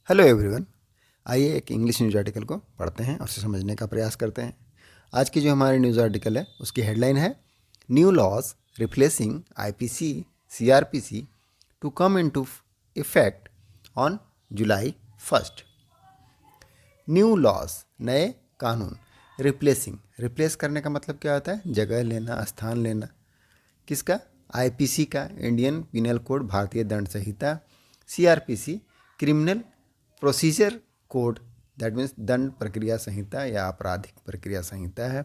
Hello everyone. आइए एक English news article को पढ़ते हैं और उसे समझने का प्रयास करते हैं। आज की जो हमारी न्यूज़ आर्टिकल है उसकी हेडलाइन है new laws replacing IPC CrPC to come into effect on July 1। New laws नए कानून, रिप्लेस करने का मतलब क्या होता है? जगह लेना, स्थान लेना। किसका? आईपीसी का, इंडियन पिनल कोड, भारतीय दंड संहिता। CrPC criminal procedure code, that means दंड प्रक्रिया संहिता या आपराधिक प्रक्रिया संहिता है।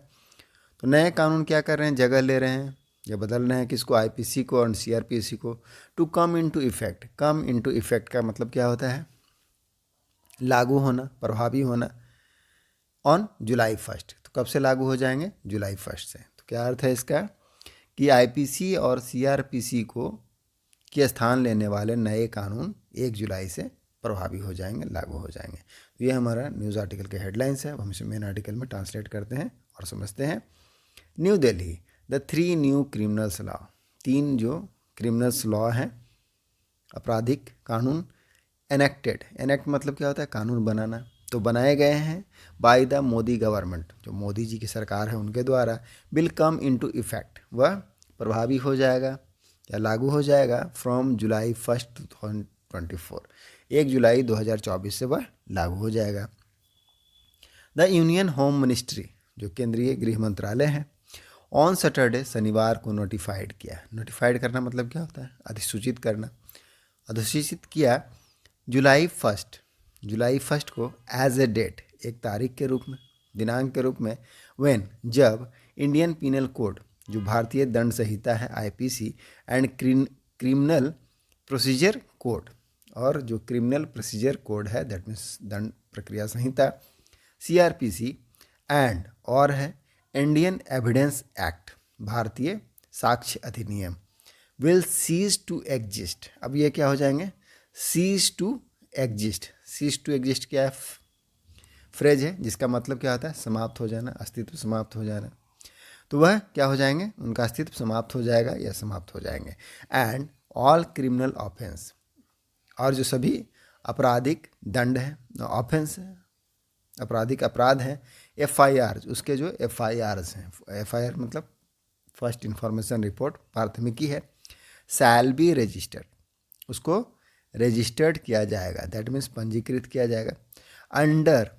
तो नए कानून क्या कर रहे हैं? जगह ले रहे हैं या बदल रहे हैं। किसको? आईपीसी को और सीआरपीसी को। To come into effect, come into effect का मतलब क्या होता है? लागू होना, प्रभावी होना। On July 1। तो कब से लागू हो जाएंगे? जुलाई 1 से। तो क्या अर्थ है इसका? कि आईपीसी और सीआरपीसी को के स्थान लेने वाले नए कानून 1 जुलाई से प्रभावी हो जाएंगे, लागू हो जाएंगे। तो ये हमारा न्यूज़ आर्टिकल के हेडलाइंस है। अब हम इसे मेन आर्टिकल में ट्रांसलेट करते हैं और समझते हैं। New Delhi, the 3 new criminals law, 3 जो क्रिमिनल्स लॉ हैं, आपराधिक कानून, एनेक्ट मतलब क्या होता है? कानून बनाना। तो बनाए गए हैं बाय द मोदी गवर्नमेंट, जो मोदी जी की सरकार है उनके द्वारा। विल कम इनटू इफेक्ट, वह प्रभावी हो जाएगा या लागू हो जाएगा फ्रॉम जुलाई 1 2024, 1 जुलाई 2024 से वह लागू हो जाएगा। द यूनियन होम मिनिस्ट्री, जो केंद्रीय गृह मंत्रालय है, ऑन सैटरडे, शनिवार को नोटिफाइड किया। नोटिफाइड करना मतलब क्या होता है? अधिसूचित करना। अधिसूचित किया जुलाई 1 को एज ए डेट, एक तारीख के रूप में, दिनांक के रूप में। व्हेन, जब इंडियन पिनल कोड, जो भारतीय दंड संहिता है IPC, and criminal procedure code, और जो क्रिमिनल प्रोसीजर कोड है दैट मीन्स दंड प्रक्रिया संहिता, सीआरपीसी, एंड और है इंडियन एविडेंस एक्ट, भारतीय साक्ष्य अधिनियम, विल सीज टू एग्जिस्ट। अब ये क्या हो जाएंगे? Cease to exist. Cease to exist क्या है? फ्रेज है जिसका मतलब क्या होता है? समाप्त हो जाना, अस्तित्व समाप्त हो जाना। तो वह क्या हो जाएंगे? उनका अस्तित्व समाप्त हो जाएगा या समाप्त हो जाएंगे। एंड ऑल क्रिमिनल ऑफेंस, और जो सभी आपराधिक दंड है, ऑफेंस है, आपराधिक अपराध है, एफआईआर, उसके जो एफआईआर्स हैं, एफआईआर मतलब फर्स्ट इंफॉर्मेशन रिपोर्ट, प्राथमिकी है, शैल बी रजिस्टर्ड, उसको रजिस्टर्ड किया जाएगा, दैट मीन्स पंजीकृत किया जाएगा। अंडर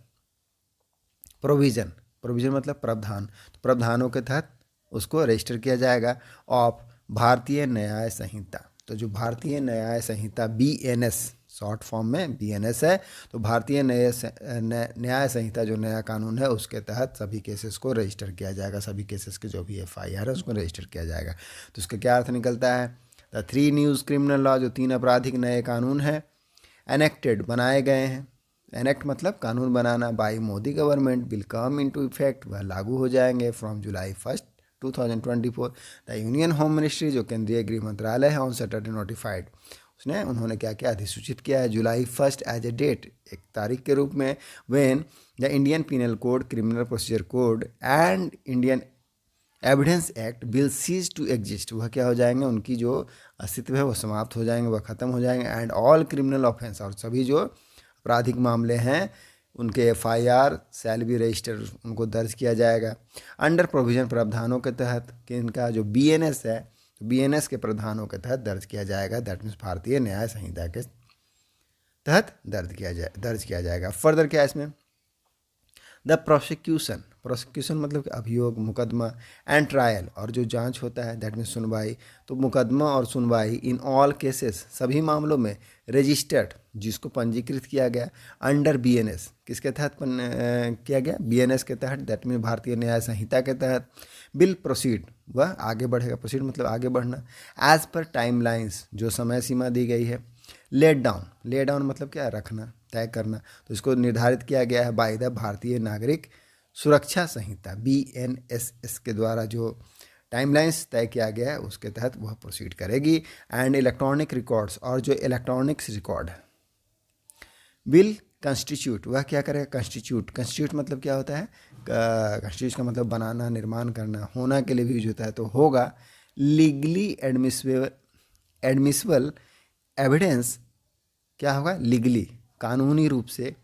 प्रोविजन, प्रोविजन मतलब प्रावधान, तो प्रावधानों के तहत उसको रजिस्टर किया जाएगा। ऑफ भारतीय न्याय संहिता, तो जो भारतीय न्याय संहिता बीएनएस, शॉर्ट फॉर्म में बीएनएस है, तो भारतीय न्याय संहिता जो नया कानून है उसके तहत सभी केसेस को रजिस्टर किया जाएगा। सभी केसेस के जो भी एफआईआर है उसको रजिस्टर किया जाएगा। तो इसका क्या अर्थ निकलता है? द 3 न्यूज़ क्रिमिनल लॉ, जो 3 आपराधिक नए कानून हैं, एनेक्टेड बनाए गए हैं, एनेक्ट मतलब कानून बनाना, by Modi government, will come into effect, वह लागू हो जाएंगे from July 1 2024। The union home ministry, जो केंद्रीय गृह मंत्रालय है, ऑन सैटरडे नोटिफाइड, उन्होंने क्या किया? अधिसूचित किया है जुलाई 1 एज ए डेट, एक तारीख के रूप में। When the Indian penal code, criminal procedure code and Indian evidence act will cease to exist, वह क्या हो जाएंगे? उनकी जो अस्तित्व है वो समाप्त हो जाएंगे, वह खत्म हो जाएंगे। एंड ऑल क्रिमिनल ऑफेंस, और सभी जो आपराधिक मामले हैं उनके एफआईआर शैल बी रजिस्टर, उनको दर्ज किया जाएगा। अंडर प्रोविजन, प्रावधानों के तहत, कि इनका जो बीएनएस है, तो बीएनएस के प्रावधानों के तहत दर्ज किया जाएगा, दैट मीन्स भारतीय न्याय संहिता के तहत दर्ज किया जाएगा। फर्दर क्या है इसमें? द प्रोसिक्यूशन, प्रोसिक्यूशन मतलब अभियोग, मुकदमा, एंड ट्रायल, और जो जांच होता है दैट मीन्स सुनवाई, तो मुकदमा और सुनवाई, इन ऑल केसेस, सभी मामलों में, रजिस्टर्ड, जिसको पंजीकृत किया गया, अंडर बीएनएस, किसके तहत किया गया? बीएनएस के तहत, दैट मीन्स भारतीय न्याय संहिता के तहत। बिल प्रोसीड, वह आगे बढ़ेगा, प्रोसीड मतलब आगे बढ़ना, एज पर टाइमलाइंस, जो समय सीमा दी गई है। लेट डाउन मतलब क्या? रखना, तय करना, तो इसको निर्धारित किया गया है बाय द भारतीय नागरिक सुरक्षा संहिता बीएनएसएस के द्वारा, जो टाइमलाइंस तय किया गया है उसके तहत वह प्रोसीड करेगी। एंड इलेक्ट्रॉनिक रिकॉर्ड्स, और जो इलेक्ट्रॉनिक्स रिकॉर्ड है, विल कंस्टिट्यूट, वह क्या करेगा? कंस्टिट्यूट मतलब क्या होता है? कंस्टिट्यूट का मतलब बनाना, निर्माण करना, होना के लिए भी यूज होता है, तो होगा लीगली एडमिसिबल एविडेंस, क्या होगा? लीगली, कानूनी रूप से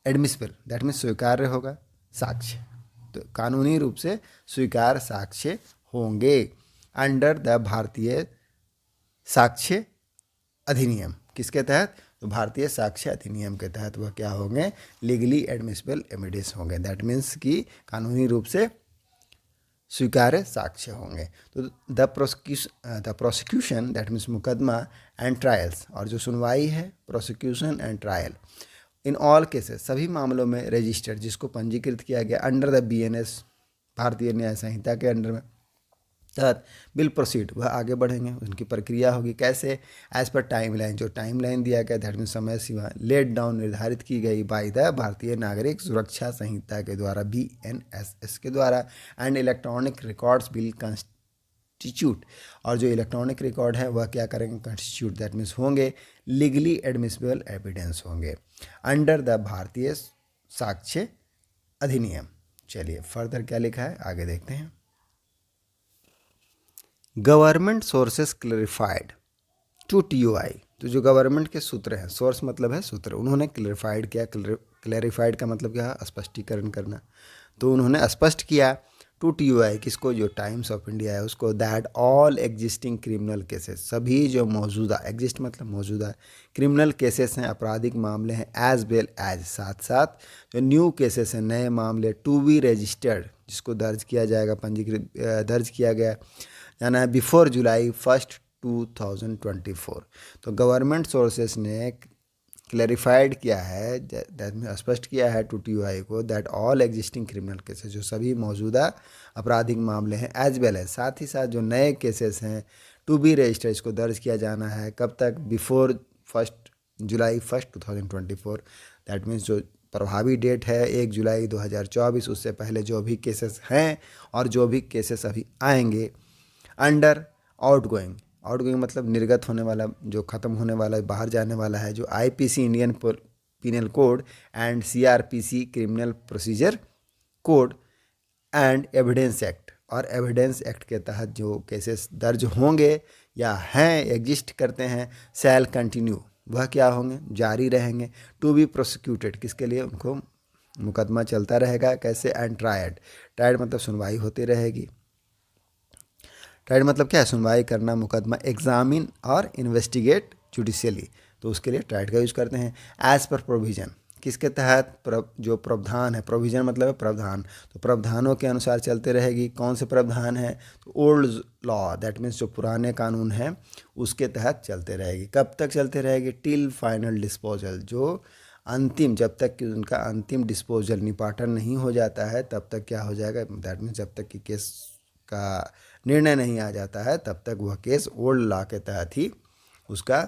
एडमिसिबल, दैट मीन्स स्वीकार्य होगा, साक्ष्य, तो कानूनी रूप से स्वीकार साक्ष्य होंगे अंडर द भारतीय साक्ष्य अधिनियम। किसके तहत? तो भारतीय साक्ष्य अधिनियम के तहत वह क्या होंगे? लीगली एडमिसिबल एविडेंस होंगे, दैट मीन्स कि कानूनी रूप से स्वीकार्य साक्ष्य होंगे। तो द प्रोसिक्यूशन दैट मीन्स मुकदमा एंड ट्रायल्स, और जो सुनवाई है prosecution and trial, in all cases सभी मामलों में रजिस्टर्ड जिसको पंजीकृत किया गया अंडर द BNS भारतीय न्याय संहिता के अंडर में तहत विल प्रोसीड, वह आगे बढ़ेंगे, उनकी प्रक्रिया होगी। कैसे? एज पर टाइमलाइन, जो टाइमलाइन दिया गया धर्म समय सीमा लेट डाउन निर्धारित की गई बाय द भारतीय नागरिक सुरक्षा संहिता के द्वारा BNSS के द्वारा, and electronic records will constitute, और जो इलेक्ट्रॉनिक रिकॉर्ड है वह क्या करेंगे? कंस्टिट्यूट, दैट मीन्स होंगे लीगली एडमिसिबल एविडेंस होंगे अंडर द भारतीय साक्ष्य अधिनियम। चलिए फर्दर क्या लिखा है आगे देखते हैं। Government sources clarified to TUI, तो जो गवर्नमेंट के सूत्र हैं, सोर्स मतलब है सूत्र, उन्होंने क्लैरिफाइड किया। क्लैरिफाइड का मतलब क्या है? स्पष्टीकरण करना। तो उन्होंने स्पष्ट किया टू TUI, किसको? जो टाइम्स ऑफ इंडिया है उसको, that all existing criminal cases, सभी जो मौजूदा, एग्जिस्ट मतलब मौजूदा, क्रिमिनल केसेस हैं, आपराधिक मामले हैं, एज वेल एज, साथ साथ जो न्यू केसेस हैं, नए मामले, टू बी रजिस्टर्ड, जिसको दर्ज किया जाएगा, पंजीकृत दर्ज किया गया जाना है बिफोर जुलाई 1 2024। तो गवर्नमेंट सोर्सेस ने क्लैरिफाइड किया है, स्पष्ट किया है टू TUI को, that all existing criminal cases, जो सभी मौजूदा आपराधिक मामले हैं, एज वेल है, साथ ही साथ जो नए केसेस हैं, टू बी रजिस्टर्ड, इसको दर्ज किया जाना है कब तक? बिफोर जुलाई 1 2024, दैट मीन्स जो प्रभावी डेट है 1 जुलाई 2024, उससे पहले जो भी केसेस हैं और जो भी केसेस अभी आएंगे अंडर आउटगोइंग मतलब निर्गत होने वाला, जो ख़त्म होने वाला, बाहर जाने वाला है, जो IPC Indian penal code and CRPC criminal procedure code and evidence act, और एविडेंस एक्ट के तहत जो केसेस दर्ज होंगे या हैं, एग्जिस्ट करते हैं, शैल कंटिन्यू, वह क्या होंगे? जारी रहेंगे, टू बी प्रोसिक्यूटेड, किसके लिए? उनको मुकदमा चलता रहेगा। कैसे? एंड ट्रायड मतलब सुनवाई होती रहेगी। ट्रायल मतलब क्या है? सुनवाई करना, मुकदमा, एग्जामिन और इन्वेस्टिगेट जुडिशियली, तो उसके लिए ट्रायल का यूज़ करते हैं। एज पर प्रोविज़न, किसके तहत? जो प्रावधान है, प्रोविज़न मतलब है प्रावधान, तो प्रावधानों के अनुसार चलते रहेगी। कौन से प्रावधान है? तो ओल्ड लॉ, दैट मीन्स जो पुराने कानून हैं उसके तहत चलते रहेगी। कब तक चलते रहेगी? टिल फाइनल डिस्पोजल, जो अंतिम, जब तक कि उनका अंतिम डिस्पोजल, निपाटन नहीं हो जाता है तब तक क्या हो जाएगा? दैट मीन्स जब तक कि केस का निर्णय नहीं आ जाता है तब तक वह केस ओल्ड लॉ के तहत ही उसका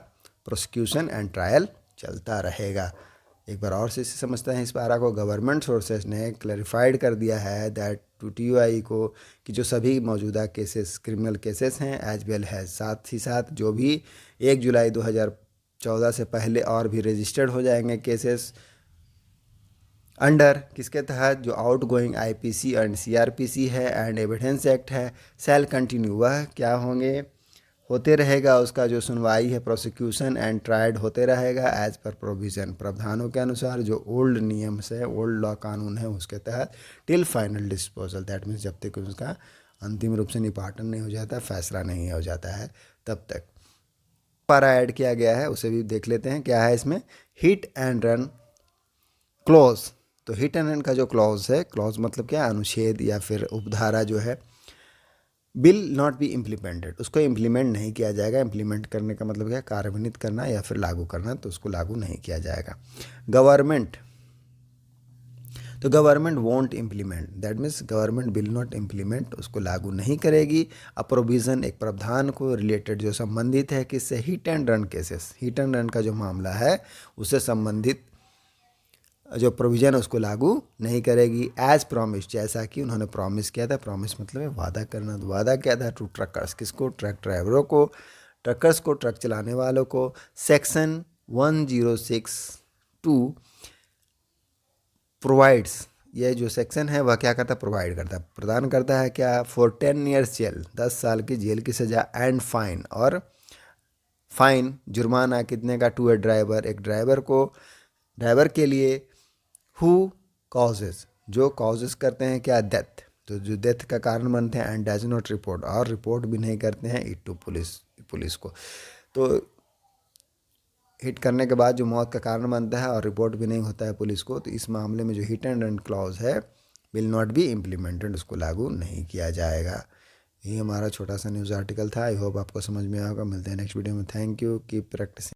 प्रोसिक्यूशन एंड ट्रायल चलता रहेगा। एक बार और से समझते हैं इस पारा को। गवर्नमेंट सोर्सेज ने क्लैरिफाइड कर दिया है दैट टू TUI को कि जो सभी मौजूदा केसेस, क्रिमिनल केसेस हैं, एज वेल है, साथ ही साथ जो भी 1 जुलाई 2014 से पहले और भी रजिस्टर्ड हो जाएंगे केसेस अंडर, किसके तहत? जो out going IPC and CRPC है एंड एविडेंस एक्ट है, शैल कंटिन्यू, वह क्या होंगे? होते रहेगा, उसका जो सुनवाई है, प्रोसिक्यूशन एंड ट्रायल होते रहेगा एज पर प्रोविज़न, प्रावधानों के अनुसार, जो ओल्ड नियम से, ओल्ड लॉ कानून है उसके तहत, till final disposal, that means जब तक उसका अंतिम रूप से निपाटन नहीं हो जाता, फैसला नहीं हो जाता है तब तक। पारा ऐड किया गया है, उसे भी देख लेते हैं क्या है इसमें। हिट एंड रन क्लॉज, तो हिट एंड रन का जो क्लॉज है, क्लॉज मतलब क्या? अनुच्छेद या फिर उपधारा जो है, बिल नॉट बी इम्प्लीमेंटेड, उसको इम्प्लीमेंट नहीं किया जाएगा। इम्प्लीमेंट करने का मतलब क्या? कार्यान्वित करना या फिर लागू करना, तो उसको लागू नहीं किया जाएगा। गवर्नमेंट, तो government won't implement, that means government will not implement, उसको लागू नहीं करेगी। अ प्रोविज़न, एक प्रावधान को रिलेटेड, जो संबंधित है किससे? Hit and run cases, hit and run का जो मामला है उससे संबंधित जो प्रोविज़न है उसको लागू नहीं करेगी। एज प्रॉमिस, जैसा कि उन्होंने प्रॉमिस किया था, प्रॉमिस मतलब है वादा करना, तो वादा किया था टू ट्रकर्स, किसको? ट्रक ड्राइवरों को, ट्रकर्स को, ट्रक चलाने वालों को। सेक्शन 1062 प्रोवाइड्स, ये जो सेक्शन है वह क्या करता है? प्रोवाइड करता है, प्रदान करता है क्या? फॉर 10 years जेल, 10 साल की जेल की सज़ा, एंड फाइन, और फाइन जुर्माना कितने का टू ए ड्राइवर, एक ड्राइवर के लिए। हु कॉजेज, जो कॉजेज करते हैं क्या, डेथ, तो जो डेथ का कारण बनते हैं। एंड डज नॉट रिपोर्ट, और रिपोर्ट भी नहीं करते हैं इट टू पुलिस को। तो हिट करने के बाद जो मौत का कारण बनता है और रिपोर्ट भी नहीं होता है पुलिस को, तो इस मामले में जो हिट एंड रन क्लॉज है विल नॉट बी इम्प्लीमेंटेड, उसको लागू नहीं किया जाएगा। ये हमारा छोटा सा न्यूज़ आर्टिकल था। आई होप आपको समझ में आएगा। मिलते हैं नेक्स्ट वीडियो में। Thank you, keep practising.